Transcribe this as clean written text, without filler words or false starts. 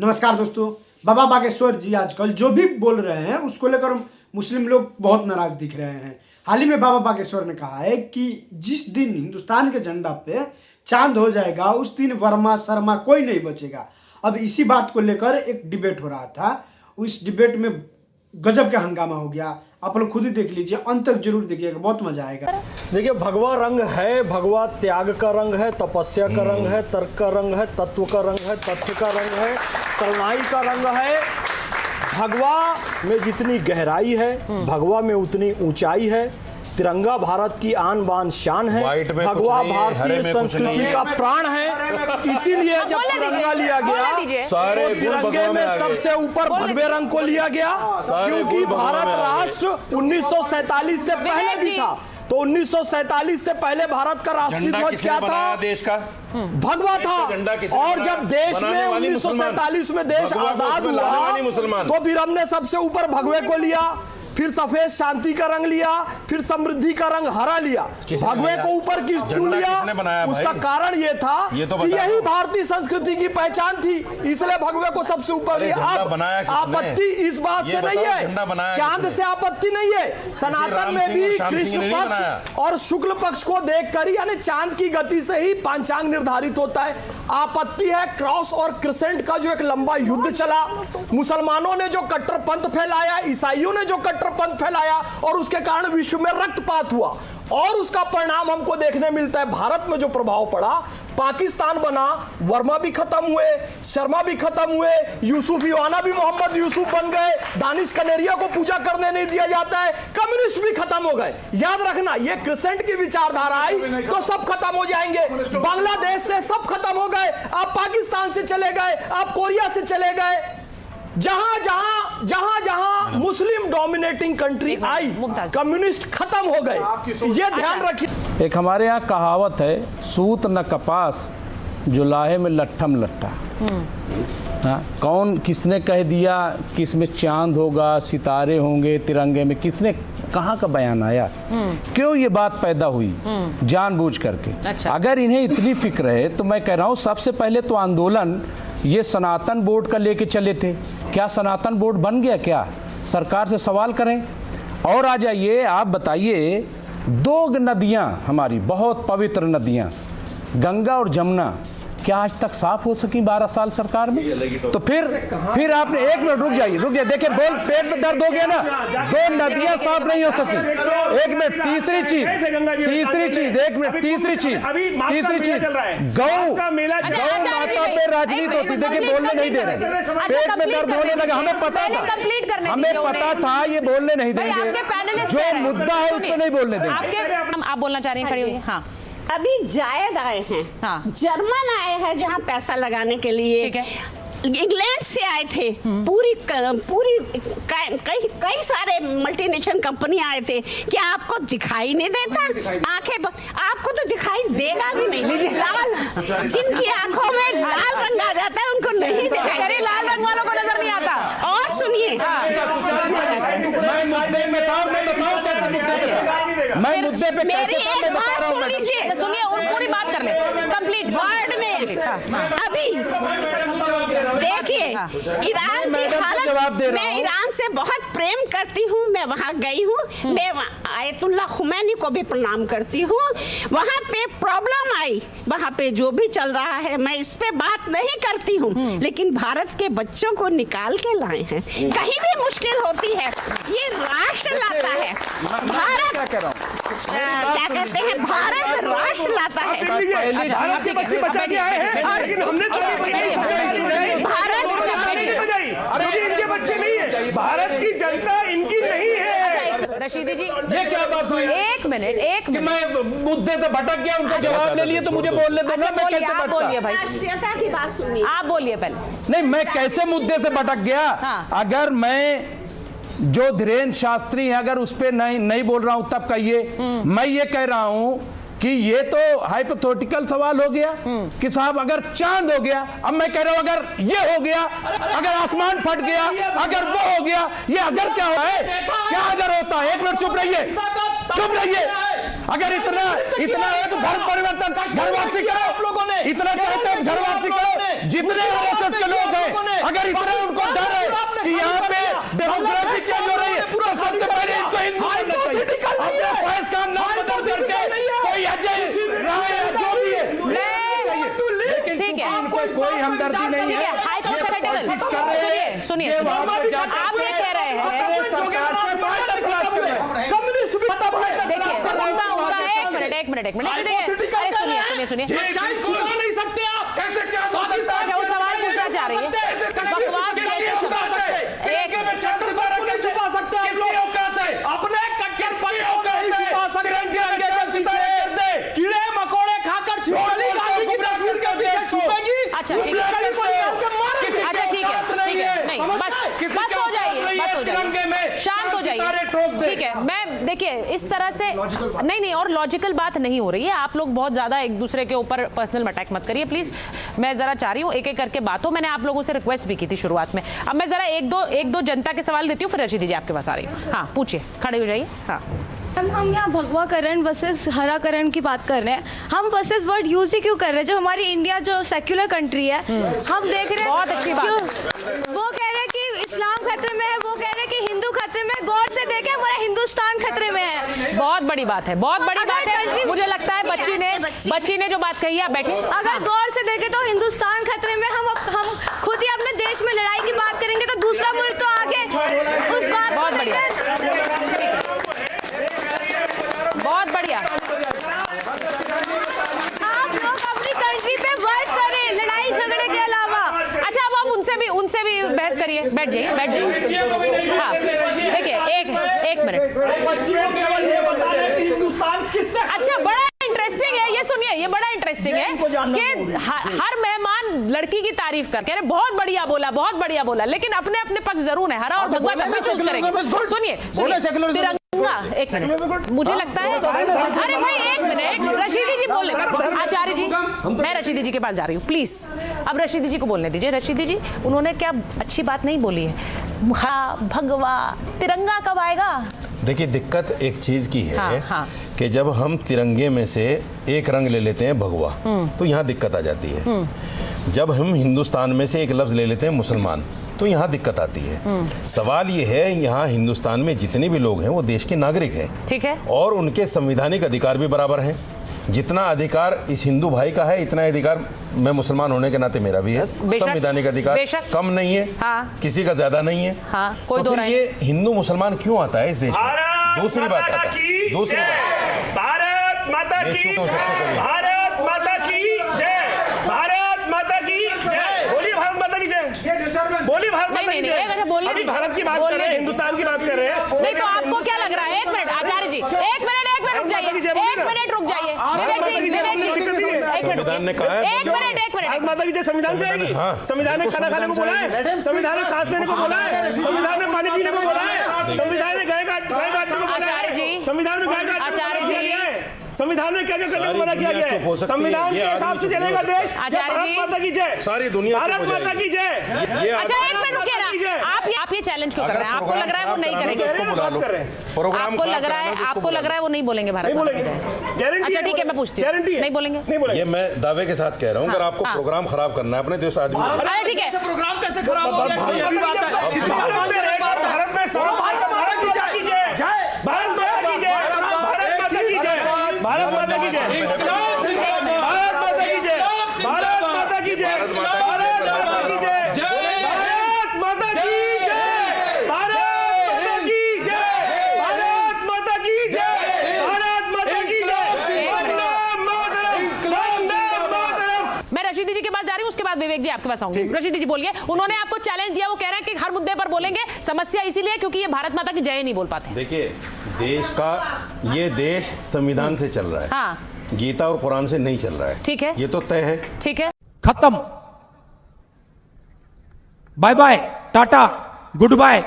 नमस्कार दोस्तों। बाबा बागेश्वर जी आजकल जो भी बोल रहे हैं उसको लेकर मुस्लिम लोग बहुत नाराज दिख रहे हैं। हाल ही में बाबा बागेश्वर ने कहा है कि जिस दिन हिंदुस्तान के झंडा पे चांद हो जाएगा उस दिन वर्मा शर्मा कोई नहीं बचेगा। अब इसी बात को लेकर एक डिबेट हो रहा था। उस डिबेट में गजब का हंगामा हो गया। आप लोग खुद ही देख लीजिए, अंत तक जरूर देखिएगा, बहुत मजा आएगा। देखिए, भगवा रंग है, भगवा त्याग का रंग है, तपस्या का रंग है, तर्क का रंग है, तत्व का रंग है, तथ्य का रंग है, करुणाई का रंग है। भगवा में जितनी गहराई है, भगवा में उतनी ऊंचाई है। तिरंगा भारत की आन बान शान है। भगवा भारतीय संस्कृति का प्राण है। इसीलिए जब तिरंगा लिया गया तो तिरंगे में सबसे ऊपर भगवे रंग को लिया गया, क्योंकि भारत राष्ट्र 1947 से पहले भी था। तो 1947 से पहले भारत का राष्ट्रीय ध्वज क्या था? देश का भगवा था। और जब देश में 1947 में देश आजाद हुआ तो फिर हमने सबसे ऊपर भगवे को लिया, फिर सफेद शांति का रंग लिया, फिर समृद्धि का रंग हरा लिया। भगवे को ऊपर किस क्यों लिया? उसका कारण ये था कि यही भारतीय संस्कृति की पहचान थी, इसलिए भगवे को सबसे ऊपर लिया। आपत्ति इस बात से नहीं है, चांद से आपत्ति नहीं है। सनातन में भी कृष्ण पक्ष और शुक्ल पक्ष को देखकर ही, यानी चांद की गति से ही पांचांग निर्धारित होता है। आपत्ति है क्रॉस और क्रिसेंट का जो एक लंबा युद्ध चला। मुसलमानों ने जो कट्टरपंथ फैलाया, ईसाइयों ने जो कट्टरपंथ फैलाया, और उसके कारण विश्व में रक्तपात हुआ। और उसका परिणाम हमको देखने मिलता है। भारत में जो प्रभाव पड़ा, पाकिस्तान बना, वर्मा भी खत्म हुए, शर्मा भी खत्म हुए, यूसुफ ईवाना भी मोहम्मद यूसुफ बन गए, दानिश कनेरिया को पूजा करने नहीं दिया जाता है, कम्युनिस्ट भी खत्म हो गए। याद रखना, ये क्रिसेंट की विचारधारा आई तो सब खत्म हो जाएंगे। बांग्लादेश से सब खत्म हो गए, आप पाकिस्तान से चले गए, आप कोरिया से चले गए। जहां मुस्लिम डोमिनेटिंग कंट्री आई, कम्युनिस्ट खत्म हो गए। ये ध्यान रखिए। एक हमारे यहाँ कहावत है, सूत न कपास जुलाहे में लट्ठम लट्ठा। हाँ, कौन किसने कह दिया कि इसमें चांद होगा, सितारे होंगे तिरंगे में? किसने, कहाँ का बयान आया? क्यों ये बात पैदा हुई? जानबूझ करके। अच्छा। अगर इन्हें इतनी फिक्र है तो मैं कह रहा हूँ, सबसे पहले तो आंदोलन ये सनातन बोर्ड का लेके चले थे। क्या सनातन बोर्ड बन गया? क्या सरकार से सवाल करें। और आ जाइए, आप बताइए, दो नदियां हमारी बहुत पवित्र नदियां, गंगा और जमुना, क्या आज तक साफ हो सकी 12 साल सरकार में? तो फिर आपने, एक मिनट रुक जाइए, देखिए, बोल, पेट में दर्द हो गया ना। दो नदियां साफ नहीं हो सकी। एक मिनट, तीसरी चीज, एक मिनट, तीसरी चीज, गौ माता पे राजनीति होती। देखिए, बोलने नहीं दे रहे, पेट में दर्द होने लगा। हमें पता था ये बोलने नहीं देंगे, जो मुद्दा है उसको नहीं बोलने देंगे। आप बोलना चाह रही हैं, खड़ी हुई। हाँ, अभी जायद आए हैं। हाँ। जर्मन आए हैं जहाँ पैसा लगाने के लिए। ठीक है। इंग्लैंड से आए थे, पूरी कई सारे मल्टीनेशनल कंपनी आए थे। क्या आपको दिखाई नहीं देता? आंखें आपको तो दिखाई देगा भी नहीं। लाल, जिनकी आंखों में लाल रंग आ जाता है उनको नहीं दिखाई। लाल रंग वालों को नजर नहीं आता। और सुनिए, मैं मुद्दे पे मेरी एक बात सुन लीजिए, सुनिए और पूरी बात कर ले कंप्लीट वर्ड में। अभी देखिए, ईरान की हालत, मैं ईरान से बहुत प्रेम करती हूँ, मैं वहाँ गई हूँ, मैं आयतुल्लाह खुमैनी को भी प्रणाम करती हूँ। वहाँ पे प्रॉब्लम आई, वहाँ पे जो भी चल रहा है मैं इस पे बात नहीं करती हूँ, लेकिन भारत के बच्चों को निकाल के लाए हैं। कहीं भी मुश्किल होती है, ये राष्ट्र लाता है। भारत क्या कहते हैं, भारत राष्ट्र लाता है। भारत के बच्चे बचा के आए हैं, लेकिन हमने भारत इनके बच्चे नहीं है, भारत की जनता इनकी नहीं है। रशीदी जी, ये क्या बात हुई? एक मिनट मैं मुद्दे से भटक गया, उनको जवाब ले लिए तो मुझे बोलने दो ना। मैं कैसे भटका? बोलिए भाई, राष्ट्रीयता की बात सुनिए। आप बोलिए पहले। नहीं, मैं कैसे मुद्दे से भटक गया? अगर मैं जो धीरेन्द्र शास्त्री है, अगर उस पर नहीं बोल रहा हूं तब कहिए। मैं ये कह रहा हूं कि ये तो हाइपोथेटिकल सवाल हो गया कि साहब अगर चांद हो गया, अब मैं कह रहा हूं अगर ये हो गया, अगर आसमान फट गया, अगर वो हो गया, ये अगर क्या हुआ है? क्या अगर होता है? एक मिनट चुप रहिए, अगर इतना है तो धर्म परिवर्तन, घर वापसी करो। आप लोगों ने इतना चाहते हैं घर वापसी करो। जितने आरएसएस के लोग हैं, अगर इतना उनको डर है कि यहाँ पे डेमोक्रेसी चेंज हो रही है, तो सबसे पहले इनको हिंदू बनना चाहिए। अपने फैज का नाम बदल करके कोई अजय राय या जो भी है, ठीक है, कोई हमदर्दी नहीं है। हाइपोथेटिकल सुनिए, आप ये कह रहे हैं, देखिए उनका एक मिनट सुनिए, नहीं सकते आप, क्या वो सवाल पूछना चाह रही है? बकवास कैसे छुपा सकते हैं? अपने कट्टर कीड़े मकोड़े खाकर छोड़ी गांधी की तस्वीर के पीछे छुपेगी। अच्छा ठीक है, नहीं बस हो जाइए, शांत हो जाइए, ठीक है। मैं देखिए इस तरह से नहीं और लॉजिकल बात नहीं हो रही है। आप लोग बहुत ज्यादा एक दूसरे के ऊपर पर्सनल अटैक मत करिए प्लीज। मैं जरा चाह रही हूँ एक एक करके बात हो। मैंने आप लोगों से रिक्वेस्ट भी की थी शुरुआत में। अब मैं जरा एक दो जनता के सवाल देती हूँ, फिर रशीद जी आपके पास आ रही हूँ। हाँ पूछिए, खड़े हो जाइए। हाँ हम यहाँ भगवा करण वर्सेस हरा करण की बात कर रहे हैं। हम वर्सेस वर्ड यूज ही क्यों कर रहे हैं? जब हमारी इंडिया जो सेक्युलर कंट्री है, हम देख रहे हैं बहुत अच्छी बात वो कह रहे हैं कि इस्लाम खतरे में है, वो कह रहे हैं कि हिंदू खतरे में है। गौर से देखें, हमारा हिंदुस्तान खतरे में है। बहुत बड़ी बात है, बहुत बड़ी बात है। मुझे लगता है बच्ची ने जो बात कही है, बैठे। अगर गौर से देखें तो हिंदुस्तान खतरे में। हम खुद ही अपने देश में लड़ाई की बात करेंगे तो दूसरा मुल्क तो आगे उस बात बहुत बढ़िया, बहुत बढ़िया। आप लोग अपनी कंट्री पे वर्क करें, लड़ाई झगड़े के अलावा। अच्छा अब आप उनसे भी बहस करिए। बैठ जाइए। हाँ देखिए एक मिनट। अच्छा बड़ा इंटरेस्टिंग है ये, सुनिए ये बड़ा इंटरेस्टिंग है कि हर मेहमान लड़की की तारीफ कर कह रहे बहुत बढ़िया बोला, लेकिन अपने अपने पक्ष जरूर है। हरा और भगवा तक भी चूज करेंगे। सुनिए तिरंगा, एक मिनट, मुझे लगता है, अरे भाई एक मिनट, रशीदी जी बोले। आचार्य जी, मैं रशीदी जी के पास जा रही हूँ प्लीज। अब रशीदी जी को बोलने दीजिए। रशीदी जी, उन्होंने क्या अच्छी बात नहीं बोली है? भगवा तिरंगा कब आएगा? देखिए दिक्कत एक चीज की है हाँ। कि जब हम तिरंगे में से एक रंग ले लेते हैं भगवा, तो यहाँ दिक्कत आ जाती है। जब हम हिंदुस्तान में से एक लफ्ज ले लेते हैं मुसलमान, तो यहाँ दिक्कत आती है। सवाल ये है, यहाँ हिंदुस्तान में जितने भी लोग हैं वो देश के नागरिक हैं, ठीक है, और उनके संवैधानिक अधिकार भी बराबर हैं। जितना अधिकार इस हिंदू भाई का है, इतना अधिकार मैं मुसलमान होने के नाते मेरा भी है। संवैधानिक अधिकार कम नहीं है, हाँ। किसी का ज्यादा नहीं है। हाँ, कोई तो फिर ये हिंदू मुसलमान क्यों आता है इस देश में? दूसरी बात आता है, दूसरी बात, भारत माता की, भारत माता की जय, भारत माता की जय। बोलिए भारत माता की जय, बोलिए भारत माता की जय। अभी भारत की बात कर रहे हैं, हिंदुस्तान की बात कर रहे हैं। नहीं तो आपको क्या लग रहा है? एक मिनट आचार्य जी, एक मिनट रुक जाइए, एक मिनट रुक जाइए। संविधान ने कहा है, एक मिनट भारत माता की जय संविधान से आएगी। संविधान ने खाना खाने को बोला है, संविधान ने सांस लेने को बोला है, संविधान ने पानी पीने को बोला है, संविधान ने गाय काटने को बोला है, संविधान में गाय काटने को बोला है, संविधान में क्या क्या करने को मना किया गया है। संविधान के हिसाब से चलेगा देश। भारत माता की जय, सारी दुनिया भारत माता की जय। अच्छा एक मिनट रुकिए ना, आप ये चैलेंज क्यों कर रहे हैं? आपको लग रहा है वो नहीं करेंगे? आपको लग रहा है वो नहीं बोलेंगे भारत माता की जय? अच्छा ठीक है, मैं पूछती हूँ, नहीं बोलेंगे? ये मैं दावे के साथ कह रहा हूँ। अगर आपको प्रोग्राम खराब करना है अपने देश आदमी, अरे ठीक है, प्रोग्राम कैसे खराब हो गया? भारत में भारत माता की जय, भारत माता की जय, भारत माता की जय, भारत माता की जय, भारत माता की जय, भारत माता की जय, भारत माता की जय, भारत माता की जय, भारत माता की जय, भारत माता की जय, भारत माता की जय, वंदे मातरम। मैं रशीदी जी के पास जा रही हूँ, उसके बाद विवेक जी आपके पास आऊंगी। रशीदी जी बोलिए। उन्होंने आपको चैलेंज दिया, वो कह रहे हैं कि हर मुद्दे पर बोलेंगे। समस्या इसीलिए क्योंकि ये भारत माता की जय नहीं बोल पाते। देखिए देश का, ये देश संविधान से चल रहा है, हाँ, गीता और कुरान से नहीं चल रहा है। ठीक है, ये तो तय है। ठीक है, खत्म, बाय बाय, टाटा, गुड बाय।